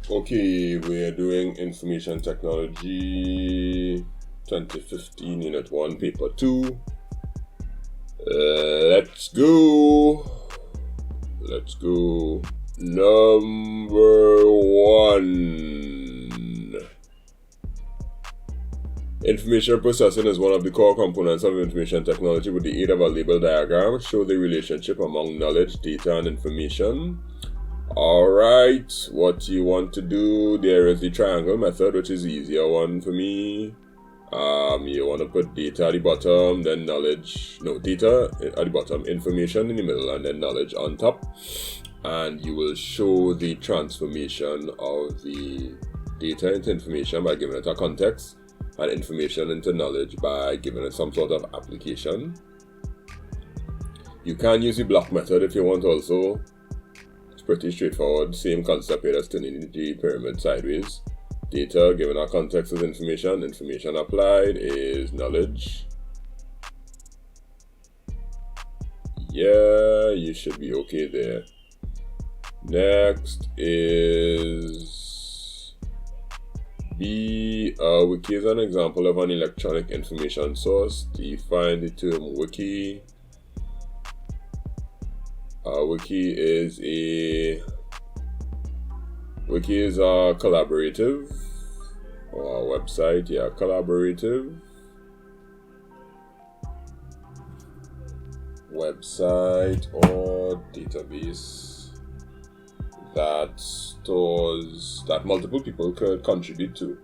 Okay, we're doing Information Technology 2015 Unit 1, Paper 2. Let's go. Number 1. Information processing is one of the core components of information technology. With the aid of a label diagram, show the relationship among knowledge, data, and information. Alright, what you want to do, there is the triangle method, which is the easier one for me. You want to put data at the bottom, then data at the bottom, information in the middle, and then knowledge on top. And you will show the transformation of the data into information by giving it a context, and information into knowledge by giving it some sort of application. You can use the block method if you want also. It's pretty straightforward, same concept here as turning the pyramid sideways. Data given our context is information, information applied is knowledge. Yeah, you should be okay there. Next is B. Wiki is an example of an electronic information source. Define the term wiki. Wiki is a collaborative, or a website, collaborative website or database that multiple people could contribute to.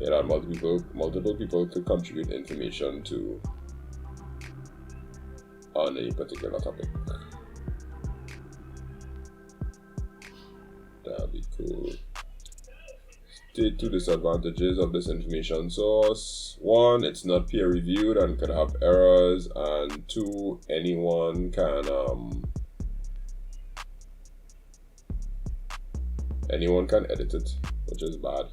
That multiple people could contribute information to on a particular topic. That'd be cool. State 2 disadvantages of this information source. 1, it's not peer reviewed and could have errors, and 2, anyone can edit it, which is bad.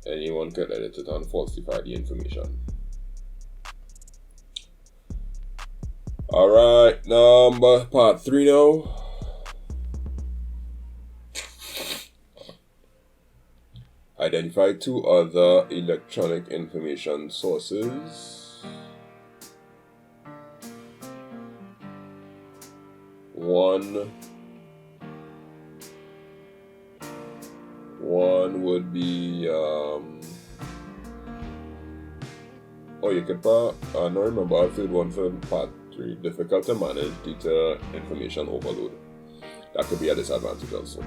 Anyone can edit it and falsify the information. Alright, part 3 now. Identify 2 other electronic information sources. 1 would be you could I don't remember a third one for part 3. Difficult to manage data information overload. That could be a disadvantage also.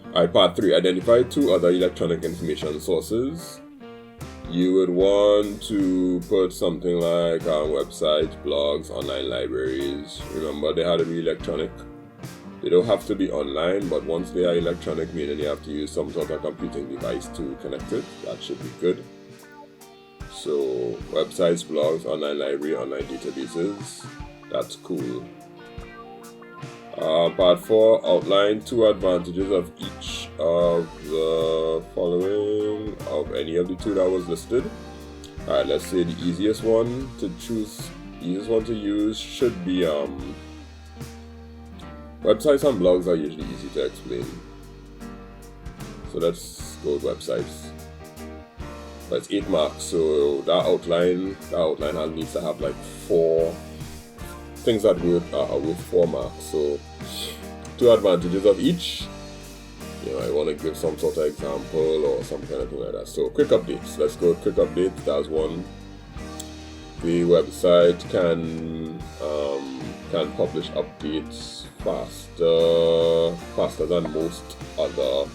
Alright, part 3. Identify 2 other electronic information sources. You would want to put something like websites, blogs, online libraries. Remember, they had to be electronic. They don't have to be online, but once they are electronic, meaning you have to use some sort of computing device to connect it. That should be good. So, websites, blogs, online library, online databases. That's cool. Part 4, outline 2 advantages of each of the following, of any of the 2 that was listed. Alright, let's say the easiest one to use should be websites and blogs are usually easy to explain. So let's go with websites. That's 8 marks, so that outline needs to have like 4 things that are worth 4 marks. So 2 advantages of each. I want to give some sort of example or some kind of thing like that. So quick updates. Let's go with quick updates. That's 1. The website can publish updates faster than most other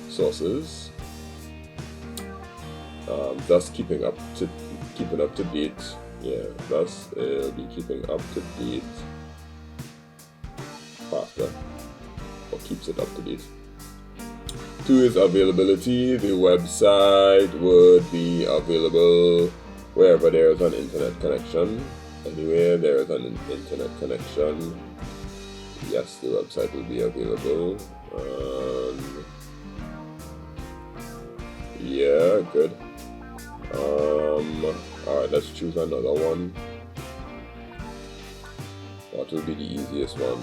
sources. Thus keeping up to date. Thus it'll be keeping up to date faster, or keeps it up to date. 2 is availability. The website would be available wherever there is an internet connection. Anywhere there is an internet connection, yes, the website will be available. Yeah, good. Alright, let's choose another one. What will be the easiest one?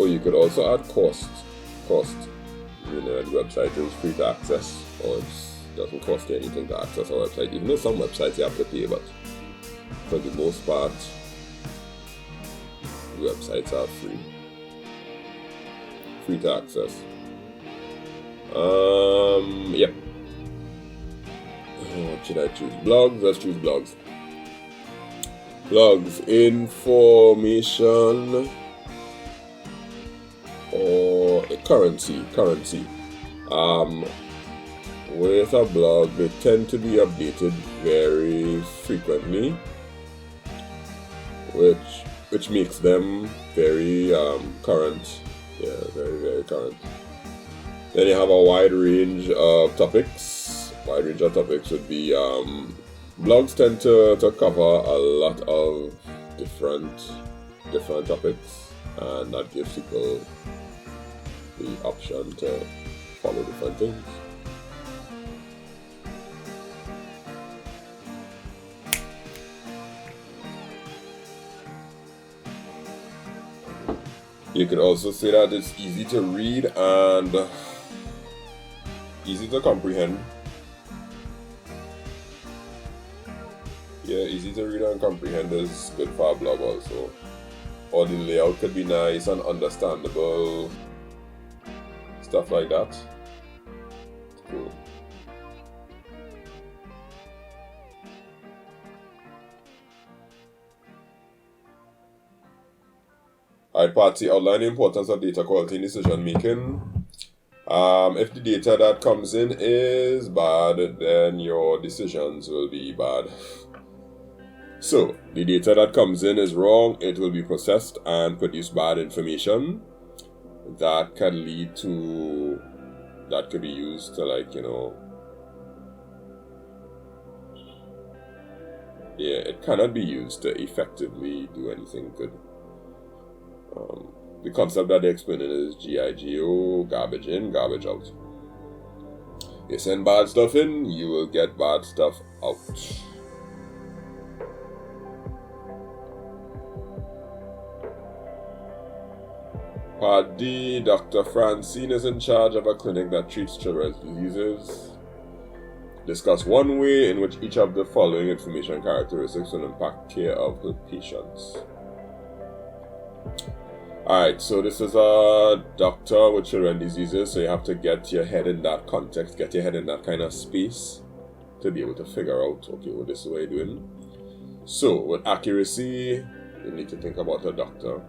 Or you could also add cost. You know, the website is free to access, or it doesn't cost you anything to access our website. Even though some websites you have to pay, but for the most part, websites are free to access. Yep. What should I choose? Blogs. Let's choose blogs. Blogs, information, or currency. With a blog, they tend to be updated very frequently, which makes them very current. Yeah, very, very current. Then you have a wide range of topics. Wide range of topics would be blogs tend to cover a lot of different topics, and that gives people the option to follow different things. You could also say that it's easy to read and easy to comprehend. Yeah, easy to read and comprehend is good for a blog also. Or the layout could be nice and understandable. Stuff like that. Cool. Alright, Patsy, outline the importance of data quality in decision making. If the data that comes in is bad, then your decisions will be bad. So, the data that comes in is wrong, it will be processed and produce bad information. That could be used to, like, you know, yeah, it cannot be used to effectively do anything good. The concept that they're explaining is GIGO, garbage in, garbage out. You send bad stuff in, you will get bad stuff out. Part D, Dr. Francine is in charge of a clinic that treats children's diseases. Discuss one way in which each of the following information characteristics will impact care of her patients. Alright, so this is a doctor with children's diseases, so you have to get your head in that context, get your head in that kind of space to be able to figure out, okay, well, this is what you're doing. So, with accuracy, you need to think about a doctor.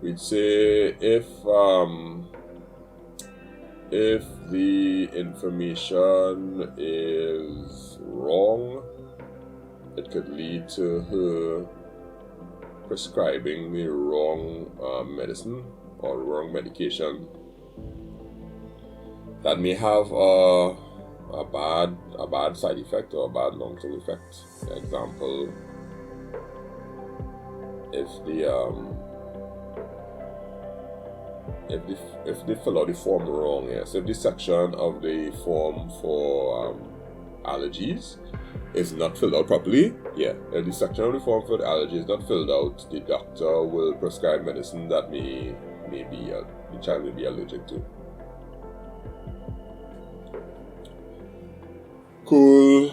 We'd say if the information is wrong, it could lead to her prescribing the wrong medicine or wrong medication that may have a bad side effect or a bad long-term effect. For example, if they fill out the form wrong, yes, if the section of the form for allergies is not filled out properly, yeah, if the section of the form for the allergy is not filled out, the doctor will prescribe medicine that the child may be allergic to. Cool.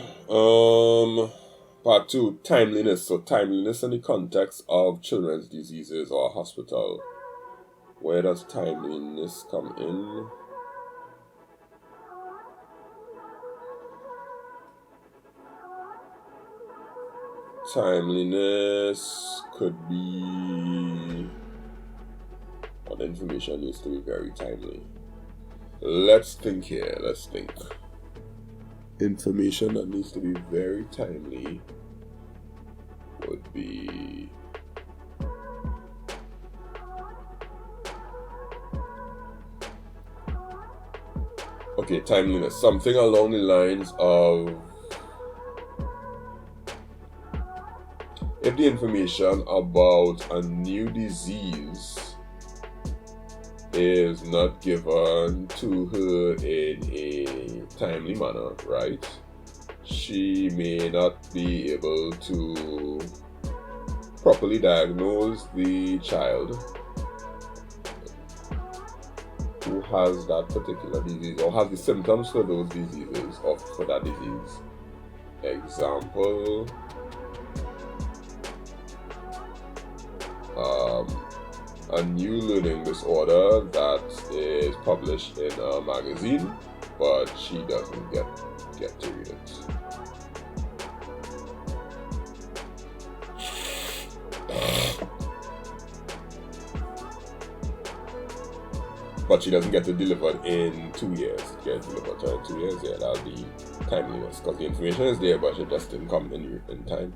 Part 2, timeliness. So timeliness in the context of children's diseases or hospital. Where does timeliness come in? Timeliness could be, what information needs to be very timely. Let's think here, let's think. Information that needs to be very timely would be okay, timeliness. Something along the lines of if the information about a new disease is not given to her in a timely manner, right? She may not be able to properly diagnose the child who has that particular disease or has the symptoms for those diseases or for that disease. Example, a new learning disorder that is published in a magazine, but she doesn't get to read it. But she doesn't get it delivered in 2 years. She gets delivered to her in 2 years. Yeah, that'll be timeliness because the information is there, but it just didn't come in time.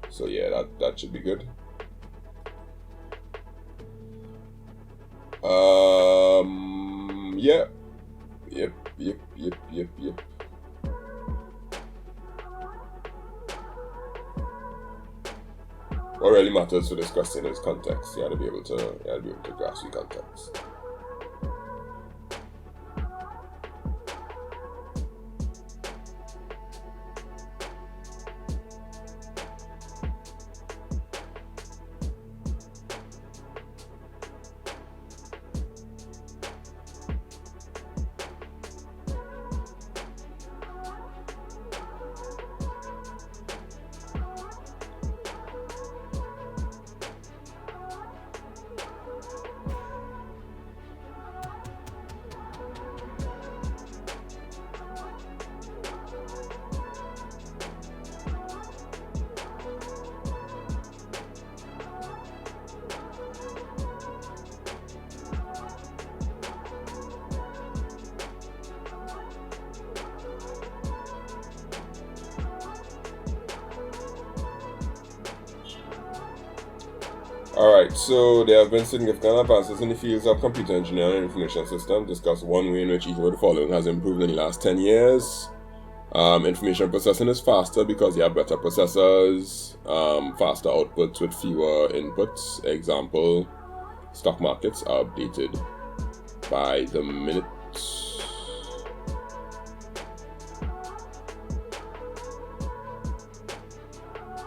So yeah, that should be good. Yeah. Yep. What really matters for this question is context. You have to be able to grasp the context. Alright, so there have been significant advances in the fields of computer engineering and information systems. Discuss one way in which each of the following has improved in the last 10 years. Information processing is faster because you have better processors, faster outputs with fewer inputs. Example, stock markets are updated by the minute.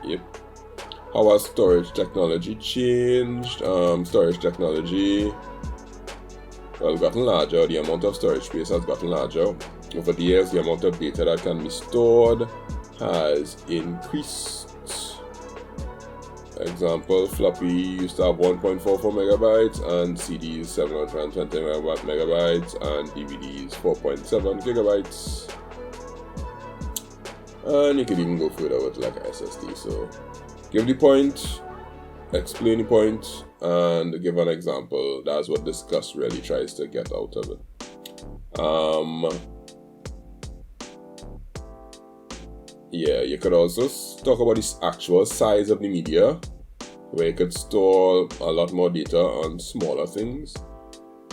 Yep. How has storage technology changed? Storage technology, well, gotten larger. The amount of storage space has gotten larger. Over the years, the amount of data that can be stored has increased. Example, floppy used to have 1.44 megabytes and CDs 720 megabytes and DVDs 4.7 gigabytes. And you could even go further with like a SSD. So give the point, explain the point, and give an example. That's what discuss really tries to get out of it. Yeah, you could also talk about the actual size of the media, where you could store a lot more data on smaller things,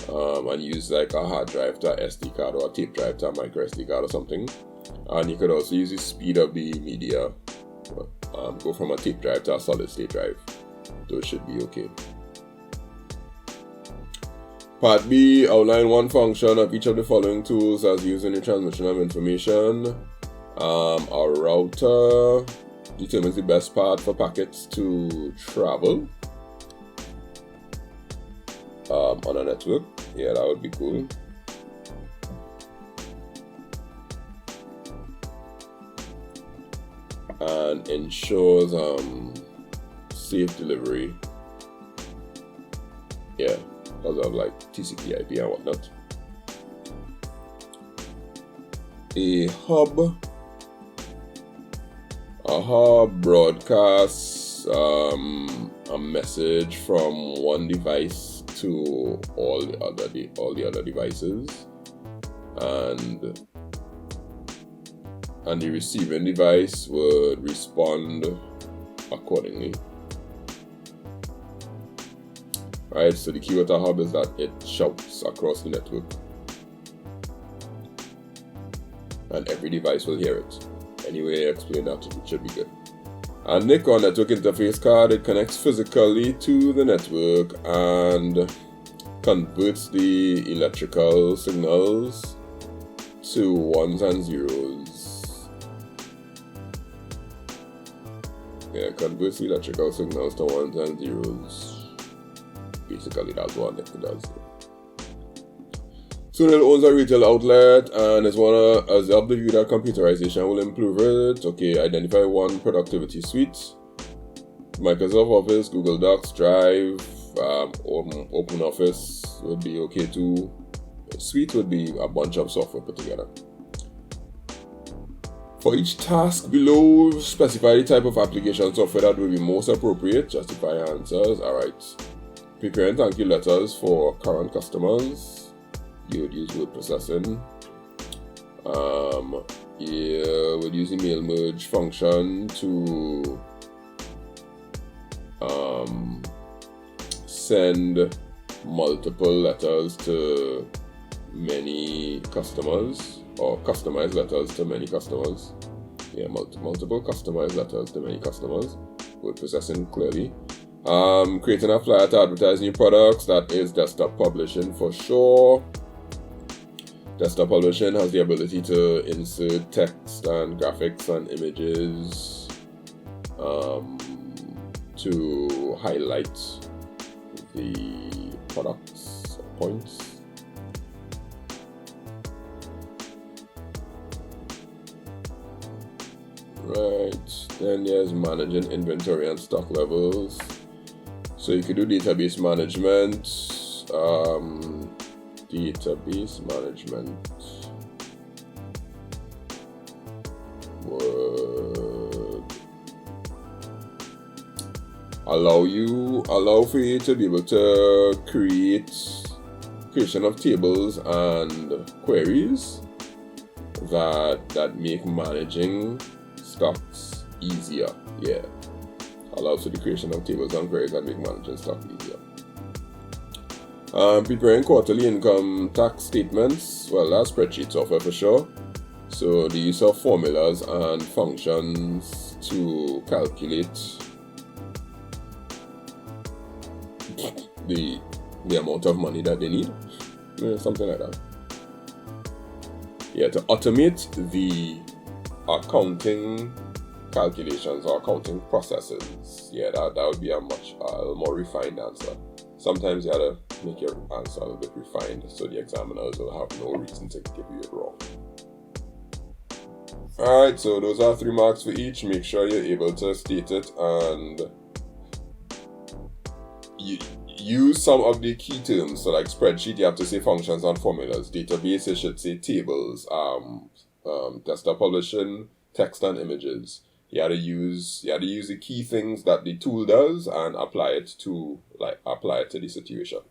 and use like a hard drive to a SD card or a tape drive to a micro SD card or something. And you could also use the speed of the media, go from a tape drive to a solid state drive. Those should be okay. Part B, outline one function of each of the following tools as used in the transmission of information. A router determines the best path for packets to travel on a network. Yeah, that would be cool. And ensures safe delivery. Yeah, because of like TCP/IP and whatnot. A hub broadcasts a message from one device to all the other devices, and the receiving device would respond accordingly. Right, so the key with a hub is that it shouts across the network, and every device will hear it. Anyway, explain that, it should be good. A NIC or network interface card, it connects physically to the network and converts the electrical signals to ones and zeros. Yeah, converts the electrical signals to ones and zeros. Basically, that's what NIC does. Sunil owns a retail outlet and is as of the view that computerization will improve it. Okay, identify one productivity suite. Microsoft Office, Google Docs, Drive, Open Office would be okay too. Suite would be a bunch of software put together. For each task below, specify the type of application software that will be most appropriate. Justify answers. Alright. Prepare and thank you letters for current customers. You would use word processing. You would use email merge function to send multiple letters to many customers, or customize letters to many customers. Yeah, multiple customized letters to many customers. Word processing clearly. Creating a flyer to advertise new products. That is desktop publishing for sure. Desktop publishing has the ability to insert text and graphics and images to highlight the products points. Right, then there's managing inventory and stock levels. So you could do database management. Database management would allow for you to be able to creation of tables and queries that make managing stocks easier. Yeah, allows for the creation of tables and queries that make managing stock easier. Preparing quarterly income tax statements. Well, that's spreadsheet software for sure. So the use of formulas and functions to calculate the amount of money that they need. Yeah, something like that. Yeah, to automate the accounting calculations or accounting processes. Yeah, that would be a much more refined answer. Sometimes you gotta make your answer a little bit refined so the examiners will have no reason to give you it wrong. Alright, so those are 3 marks for each. Make sure you're able to state it and use some of the key terms. So like spreadsheet, you have to say functions and formulas. Database, you should say tables. Desktop publishing, text and images. You had to use the key things that the tool does and apply it to the situation.